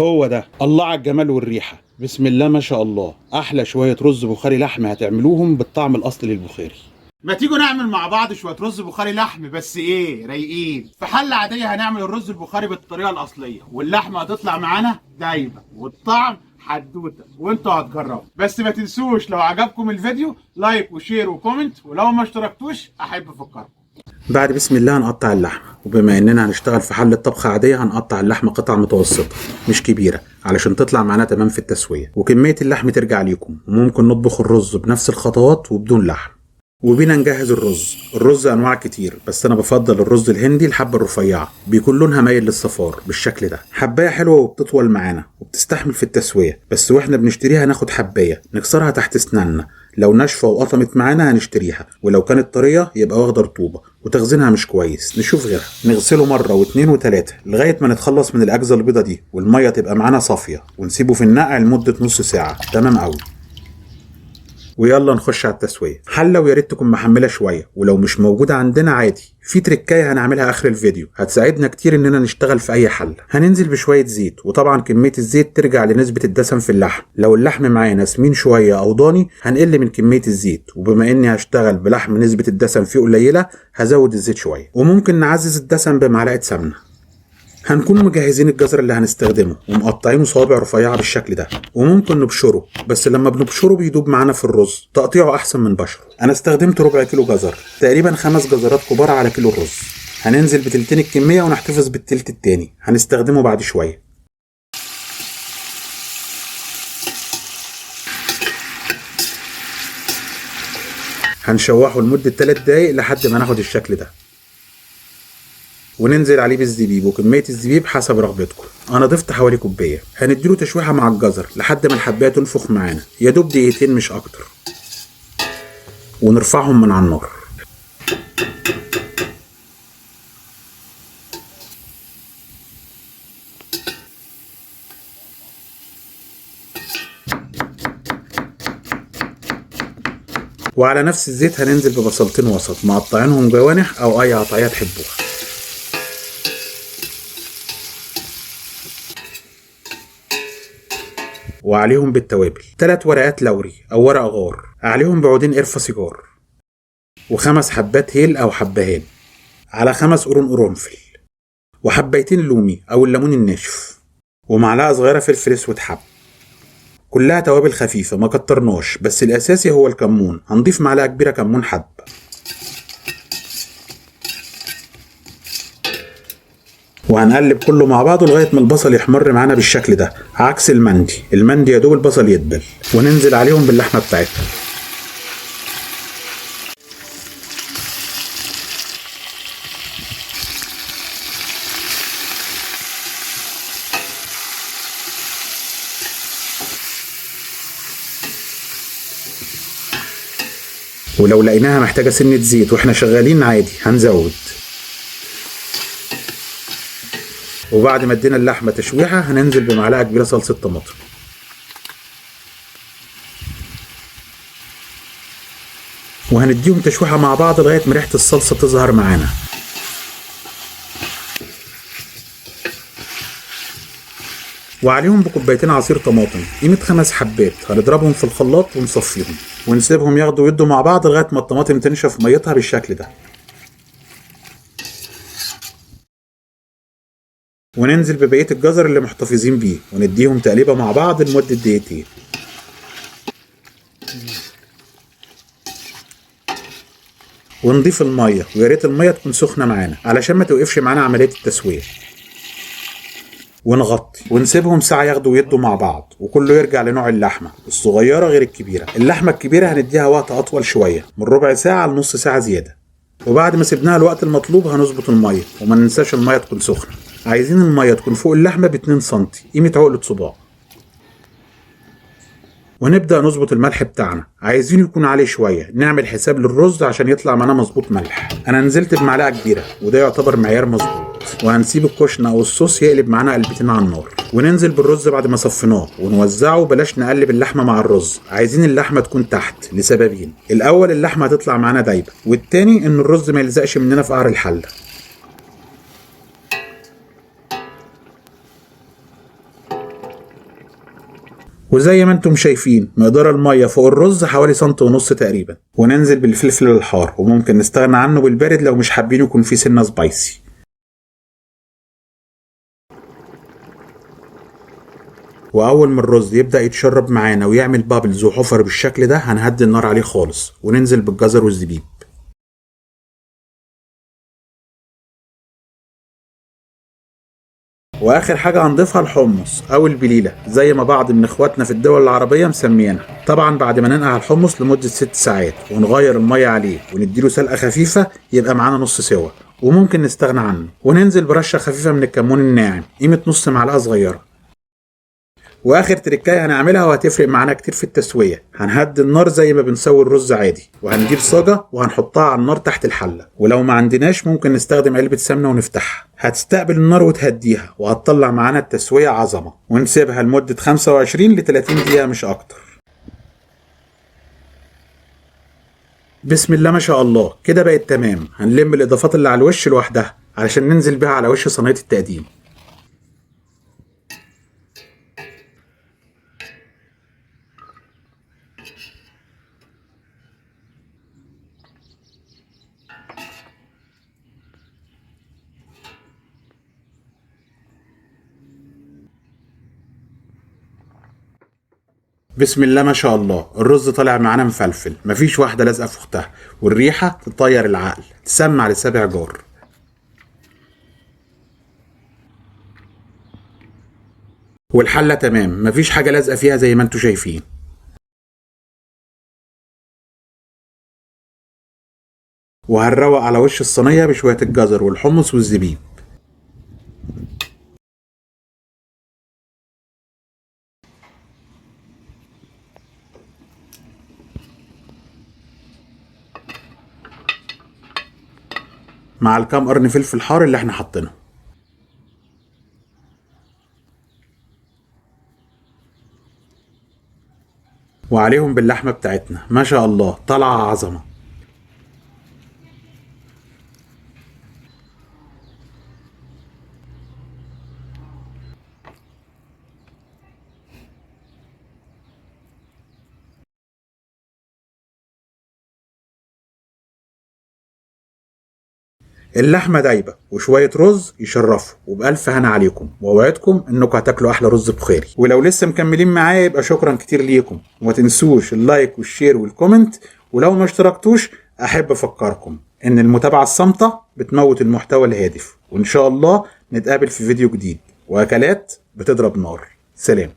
هو ده الله على الجمال والريحة. بسم الله ما شاء الله، أحلى شوية رز بخاري لحم هتعملوهم بالطعم الأصلي للبخاري. ما تيجوا نعمل مع بعض شويه رز بخاري لحم، بس ايه رايقين. في حله عاديه هنعمل الرز البخاري بالطريقه الاصليه، واللحمه هتطلع معانا دايبه، والطعم حدوته، وانتوا هتجربوا. بس ما تنسوش لو عجبكم الفيديو لايك وشير وكومنت، ولو ما اشتركتوش احب افكركم. بعد بسم الله هنقطع اللحمة، وبما إننا هنشتغل في حلة طبخة عادية هنقطع اللحمة قطع متوسطة مش كبيرة علشان تطلع معانا تمام في التسوية، وكمية اللحم ترجع ليكم. وممكن نطبخ الرز بنفس الخطوات وبدون لحم. وبينا نجهز الرز انواع كتير، بس انا بفضل الرز الهندي الحبه الرفيعه، بيكون لونها مايل للصفار بالشكل ده. حبايه حلوه وبتطول معانا وبتستحمل في التسويه، بس واحنا بنشتريها ناخد حبايه نكسرها تحت اسناننا. لو ناشفه وقطمت معانا هنشتريها، ولو كانت طريه يبقى واخده رطوبه وتخزينها مش كويس نشوف غيرها. نغسله مره واتنين وتلاته لغايه ما نتخلص من الاجزاء البيضه دي والميه تبقى معانا صافيه، ونسيبه في النقع لمده نص ساعه. تمام قوي. ويلا نخش على التسويه. حله ويا ريت تكون محمله شويه، ولو مش موجوده عندنا عادي في تركايه هنعملها اخر الفيديو هتساعدنا كتير اننا نشتغل في اي حله. هننزل بشويه زيت، وطبعا كميه الزيت ترجع لنسبه الدسم في اللحم. لو اللحم معانا سمين شويه او ضاني هنقل من كميه الزيت، وبما اني هشتغل بلحم نسبه الدسم فيه قليله هزود الزيت شويه، وممكن نعزز الدسم بمعلقه سمنه. هنكون مجهزين الجزر اللي هنستخدمه ومقطعينه صوابع رفيعه بالشكل ده، وممكن نبشره، بس لما بنبشره بيدوب معانا في الرز، تقطيعه احسن من بشره. انا استخدمت ربع كيلو جزر، تقريبا 5 جزرات كبار على كيلو الرز. هننزل بتلتين الكميه ونحتفظ بالتلت التاني هنستخدمه بعد شويه. هنشوحه لمده 3 دقايق لحد ما ناخد الشكل ده، وننزل عليه بالزبيب، وكمية الزبيب حسب رغبتكم. انا ضفت حوالي كوباية. هنديله تشويحة مع الجزر لحد ما الحباية تنفخ معانا، يا دوب دقيقتين مش اكتر، ونرفعهم من على النار. وعلى نفس الزيت هننزل ببصلتين وسط مقطعينهم جوانح او اي قطعية تحبوها، وعليهم بالتوابل 3 ورقات لوري او ورق غار، عليهم بعودين قرفة سيجار، و5 حبات هيل او حبهان، على 5 قرون قرنفل، وحبيتين لومي او الليمون الناشف، ومعلقة صغيرة فلفل اسود حب. كلها توابل خفيفة ما كترناش، بس الاساسي هو الكمون. هنضيف معلقة كبيرة كمون حب، وهنقلب كله مع بعضه لغايه ما البصل يحمر معانا بالشكل ده، عكس المندي يا دوب البصل يدبل. وننزل عليهم باللحمه بتاعتهم، ولو لقيناها محتاجه سنه زيت واحنا شغالين عادي هنزود. وبعد ما ادينا اللحمه تشويحه هننزل بمعلقه كبيره صلصه طماطم، وهنديهم تشويحه مع بعض لغايه ما ريحه الصلصه تظهر معانا. وعليهم بكوبايتين عصير طماطم، قيمه 5 حبات. هنضربهم في الخلاط ونصفيهم، ونسيبهم ياخدوا ويدوا مع بعض لغايه ما الطماطم تنشف ميتها بالشكل ده. وننزل ببقيه الجزر اللي محتفظين بيه، ونديهم تقليبه مع بعض لمده دقيقتين. ونضيف الميه، ويا ريت الميه تكون سخنه معانا علشان ما توقفش معانا عمليه التسويه. ونغطي ونسيبهم ساعه ياخدوا ويدوا مع بعض، وكله يرجع لنوع اللحمه الصغيره غير الكبيره. اللحمه الكبيره هنديها وقت اطول شويه، من ربع ساعه لنص ساعه زياده. وبعد ما سيبناها الوقت المطلوب هنظبط الميه، وما ننساش الميه تكون سخنه. عايزين الميه تكون فوق اللحمه ب2 سم، قيمه عقله صباع. ونبدأ نظبط الملح بتاعنا، عايزين يكون عالي شوية، نعمل حساب للرز عشان يطلع معانا مظبوط ملح. انا نزلت بمعلقة كبيرة وده يعتبر معيار مظبوط. وهنسيب الكشنة او الصوص يقلب معانا قلبتين على النار، وننزل بالرز بعد ما صفيناه ونوزعه. بلاش نقلب اللحمة مع الرز، عايزين اللحمة تكون تحت لسببين: الاول اللحمة هتطلع معانا دايبة، والتاني ان الرز ما يلزقش مننا في قعر الحلة. وزي ما انتم شايفين مقدار المية فوق الرز حوالي سنتي ونص تقريبا. وننزل بالفلفل الحار، وممكن نستغنى عنه بالبارد لو مش حابين يكون فيه سنة سبايسي. واول ما الرز يبدأ يتشرب معانا ويعمل بابلز وحفر بالشكل ده هنهدي النار عليه خالص، وننزل بالجزر والزبيب. واخر حاجه هنضيفها الحمص او البليله زي ما بعض من اخواتنا في الدول العربيه مسميينها. طبعا بعد ما ننقع الحمص لمده 6 ساعات ونغير الميه عليه ونديله سلقه خفيفه يبقى معانا نص سوا، وممكن نستغنى عنه. وننزل برشه خفيفه من الكمون الناعم قيمه نص معلقه صغيره. واخر تركايه هنعملها وهتفرق معانا كتير في التسويه، هنهدي النار زي ما بنسوي الرز عادي، وهنجيب صاجه وهنحطها على النار تحت الحله، ولو ما عندناش ممكن نستخدم علبه سمنه ونفتحها. هتستقبل النار وتهديها، وهتطلع معانا التسويه عظمه، ونسيبها لمده 25 ل 30 دقيقه مش اكتر. بسم الله ما شاء الله، كده بقت تمام. هنلم الاضافات اللي على الوش لوحدها علشان ننزل بيها على وش صينيه التقديم. بسم الله ما شاء الله، الرز طالع معانا مفلفل، مفيش واحدة لازقة في اختها، والريحة تطير العقل، تسمع لسابع جار. والحلة تمام، مفيش حاجة لازقة فيها زي ما انتوا شايفين. وهنروق على وش الصينية بشوية الجزر والحمص والزبيب. مع الكام قرن فلفل حار اللي احنا حاطينه. وعليهم باللحمة بتاعتنا، ما شاء الله طالعة عظمة. اللحمة دايبة وشوية رز يشرفوا، وبألف هنا عليكم، وأوعدكم إنكم هتاكلوا أحلى رز بخيري. ولو لسه مكملين معايا يبقى شكرا كتير ليكم، وما تنسوش اللايك والشير والكومنت. ولو ما اشتركتوش أحب أفكركم إن المتابعة الصامتة بتموت المحتوى الهادف. وإن شاء الله نتقابل في فيديو جديد وأكلات بتضرب نار. سلام.